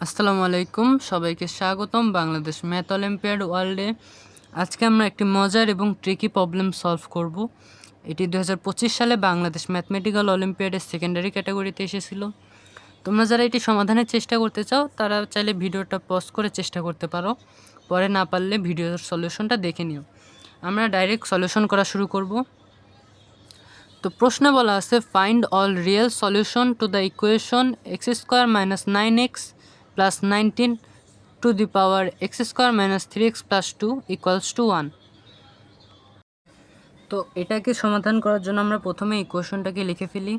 আসসালামু আলাইকুম, সবাইকে স্বাগতম বাংলাদেশ ম্যাথ অলিম্পিয়াড ওয়ার্ল্ডে। আজকে আমরা একটি মজার এবং ট্রিকি প্রবলেম সলভ করব। এটি 2025 সালে বাংলাদেশ ম্যাথমেটিক্যাল অলিম্পিয়াডের সেকেন্ডারি ক্যাটাগরিতে এসেছিল। তোমরা যারা এটি সমাধানের চেষ্টা করতে চাও তারা চাইলে ভিডিওটা পজ করে চেষ্টা করতে পারো, পরে না পারলে ভিডিওর সলিউশনটা দেখে নিও। আমরা ডাইরেক্ট সলিউশন করা শুরু করব। তো প্রশ্নে বলা আছে find all real solution to the equation x² - 9x + 19 to the power x² - 3x + 2 = 1। তো এটাকে সমাধান করার জন্য আমরা প্রথমে ইকুয়েশনটাকে লিখে ফেলি।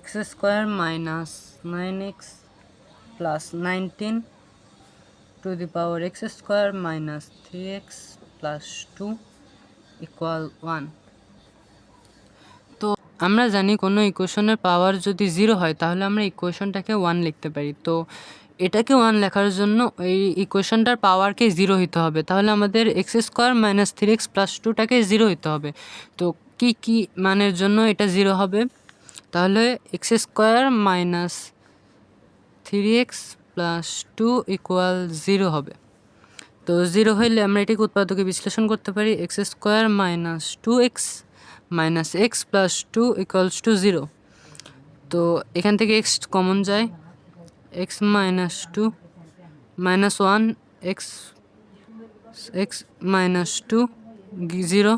x² - 9x + 19 to the power x² - 3x + 2 = 1। আমরা জানি কোনো ইকুয়েশনের পাওয়ার যদি 0 হয় তাহলে আমরা ইকুয়েশনটাকে 1 লিখতে পারি। তো এটাকে 1 লেখার জন্য এই ইকুয়েশনটার পাওয়ারকে 0 হইতে হবে। তাহলে আমাদের x² - 3x + 2টাকে 0 হইতে হবে। তো কি মানের জন্য এটা 0 হবে? তাহলে x² - 3x + 2 = 0 হবে। তো 0 হইলে আমরা এটিকে উৎপাদকে বিশ্লেষণ করতে পারি। x² - 2x - x + 2 = 0। তো এখান থেকে x কমন যায়, x - 2 - 1 x - 2 0।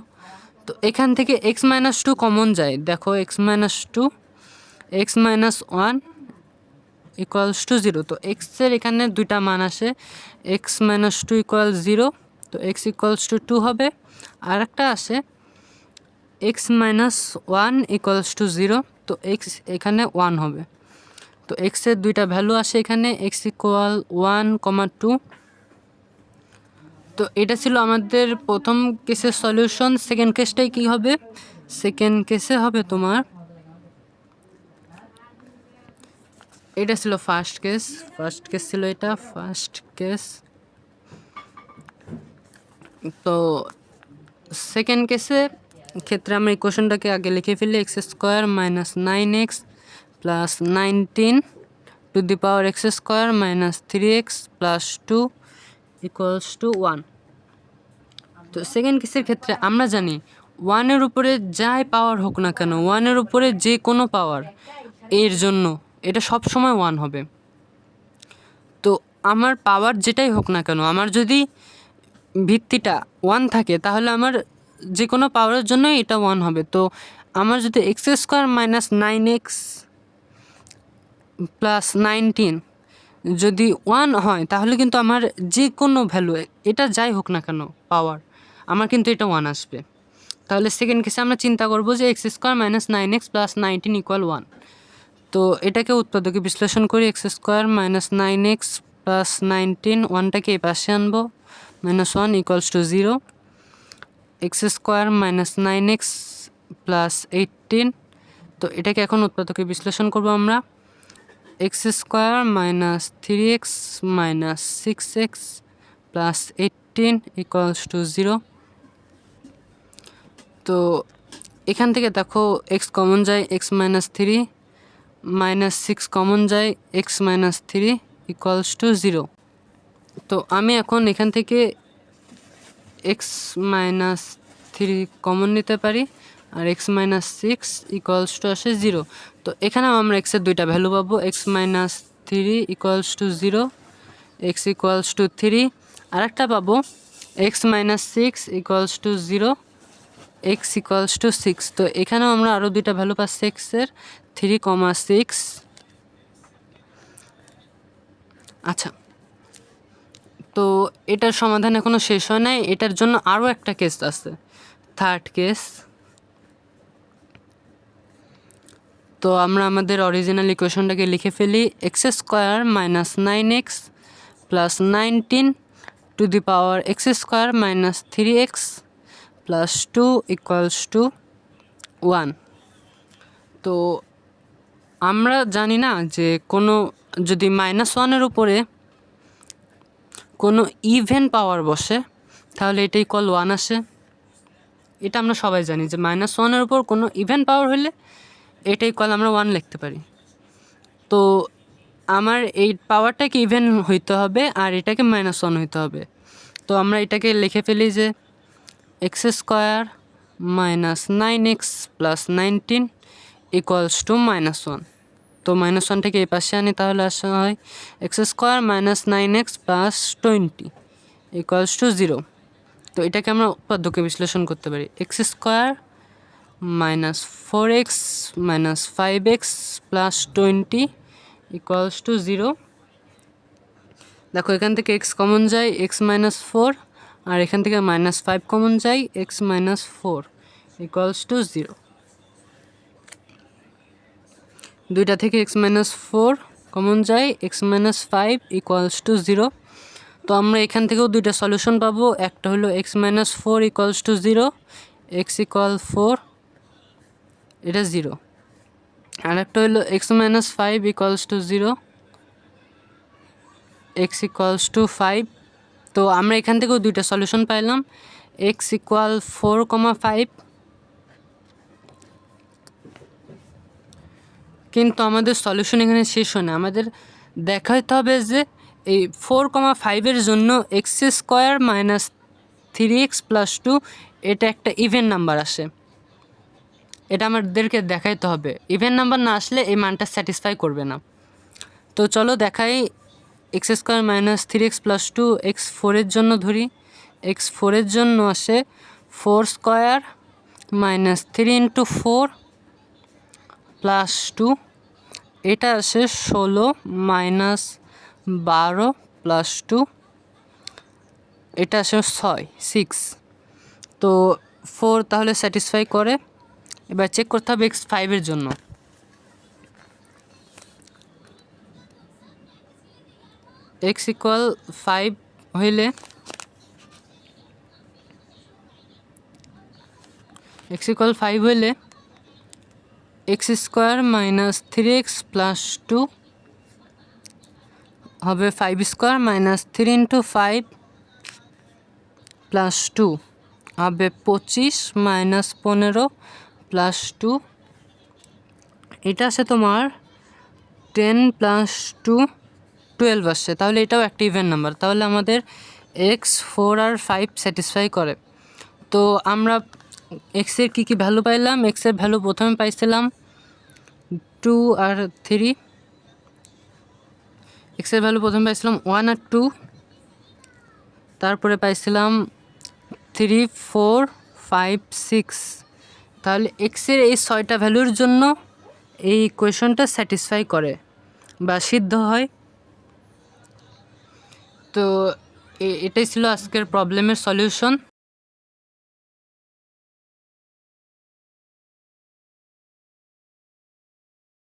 তো এখান থেকে x - 2 কমন যায়, দেখো x - 2 x - 1 = 0। তো x এর এখানে দুইটা মান আসে, x - 2 = 0, তো x = 2 হবে। আর একটা আসে x - 1 = 0, তো x এখানে 1 হবে। তো x এর দুইটা ভ্যালু আসে এখানে, x = 1, 2। তো এটা ছিল আমাদের প্রথম কেসের সলিউশন। সেকেন্ড কেসটাই কি হবে? সেকেন্ড কেসে হবে তোমার, এটা ছিল ফার্স্ট কেস ছিল এটা ফার্স্ট কেস। তো সেকেন্ড কেসে ক্ষেত্রে আমরা ইকুয়েশনটাকে আগে লিখে ফেলি। x² - 9x + 19 to the power x² - 3x + 2 = 1। তো সেকেন্ড কেসের ক্ষেত্রে আমরা জানি 1-এর উপরে যাই পাওয়ার হোক না কেন, 1-এর উপরে যে কোনো পাওয়ার এর জন্য এটা সব সময় 1 হবে। তো আমার পাওয়ার যেটাই হোক না কেন, আমার যদি ভিত্তিটা 1 থাকে তাহলে আমার যে কোনো পাওয়ারের জন্য এটা 1 হবে। তো আমার যদি x² - 9x + 19 যদি 1 হয় তাহলে কিন্তু আমার যে কোনো ভ্যালু এটা যাই হোক না কেন পাওয়ার, আমার কিন্তু এটা 1 আসবে। তাহলে সেকেন্ড কেসে আমরা চিন্তা করব যে x² - 9x + 19 = 1। তো এটাকে উৎপাদকে বিশ্লেষণ করি। x² - 9x + 19, 1টাকে এই পাশে আনবো, -1 = 0। x² - 9x + 18, তো এটাকে এখন উৎপাদকে বিশ্লেষণ করব আমরা। x² - 3x - 6x + 18 = 0। তো এখান থেকে দেখো x কমন যায়, x - 3 -6 কমন যায়, x - 3 = 0। তো আমি এখন এখান থেকে x - 3 কমন নিতে পারি, আর x - 6 = আসে 0। তো এখানেও আমরা x এর দুইটা ভ্যালু পাবো, x - 3 = 0, x = 3। আর একটা পাবো x - 6 = 0, x = 6। তো এখানেও আমরা আরও দুইটা ভ্যালু পাচ্ছি x এর, 3, 6। আচ্ছা, তো এটার সমাধান এখনও শেষ হয় নাই, এটার জন্য আরও একটা কেস আছে, থার্ড কেস। তো আমরা আমাদের অরিজিনাল ইকুয়েশনটাকে লিখে ফেলি। x² - 9x + 19 to the power x² - 3x + 2 = 1। তো আমরা জানি না যে কোনো যদি -1-এর উপরে কোনো ইভেন পাওয়ার বসে তাহলে এটা = 1 আসে। এটা আমরা সবাই জানি যে -1-এর উপর কোনো ইভেন পাওয়ার হলে এটা আমরা 1 লিখতে পারি। তো আমার এই পাওয়ারটাকে ইভেন হইতে হবে আর এটাকে -1 হইতে হবে। তো আমরা এটাকে লিখে ফেলি যে x square minus 9x plus 19 equals to -1। তো -1 থেকে এই পাশে আনি, তাহলে আসা হয় x square minus 9x plus 20 equals to 0। তো এটাকে আমরা উপপাদ্যকে বিশ্লেষণ করতে পারি। X square minus 4x minus 5x plus 20 equals to 0। দেখো এখান থেকে এক্স কমন যায়, এক্স মাইনাস 4, আর এখান থেকে -5 কমন যায়, এক্স মাইনাস 4 ইকুয়ালস টু 0। দুইটা থেকে এক্স মাইনাস 4 কমন যায়, এক্স মাইনাস 5 ইকুয়ালস টু 0। তো আমরা এখান থেকেও দুইটা সলিউশন পাবো। একটা হলো x minus 4 equals to 0, x equal 4, এটা 0। আর একটা হলো x minus 5 equals to 0, x equals to 5। তো আমরা এখান থেকেও দুইটা সলিউশন পাইলাম, এক্স ইকুয়াল 4,5। কিন্তু আমাদের সলিউশন এখানে শেষ হয় না, আমাদের দেখাতে হবে যে এই 4,5-এর জন্য x square minus 3x plus 2 এটা একটা ইভেন নাম্বার আসে। এটা আমাদেরকে দেখাইতে হবে। ইভেন নাম্বার না আসলে এই মানটা স্যাটিসফাই করবে না। তো চলো দেখাই। X square minus 3x plus 2 x 4-এর জন্য ধরি। এক্স 4-এর জন্য আসে 4 স্কোয়ার মাইনাস 3 ইন্টু 4 প্লাস 2, এটা আসে 16 মাইনাস 12 প্লাস 2, এটা আসে 6। তো 4 তাহলে স্যাটিসফাই করে। এবার চেক করতে হবে এক্স 5-এর জন্য। এক্স ইকুয়াল 5 হইলে x square minus 3x plus 2 হবে 5 স্কোয়ার মাইনাস 3 ইন্টু 5 প্লাস 2 হবে 25 মাইনাস 15 প্লাস 2, এটা আছে তোমার 10 প্লাস 2 12 আসছে। তাহলে এটাও একটা ইভেন নাম্বার। তাহলে আমাদের এক্স 4 আর 5 স্যাটিসফাই করে। তো আমরা এক্সের কী ভ্যালু পাইলাম? এক্সের ভ্যালু প্রথমে পাইছিলাম 2 আর 3, এক্সের ভ্যালু প্রথমে পাইছিলাম 1 আর 2, তারপরে পাইছিলাম 3 4 5 6। তাহলে এক্সের এই 6টা ভ্যালুর জন্য এই ইকুয়েশনটা স্যাটিসফাই করে বা সিদ্ধ হয়। তো এটাই ছিল আজকের প্রবলেমের সলিউশন।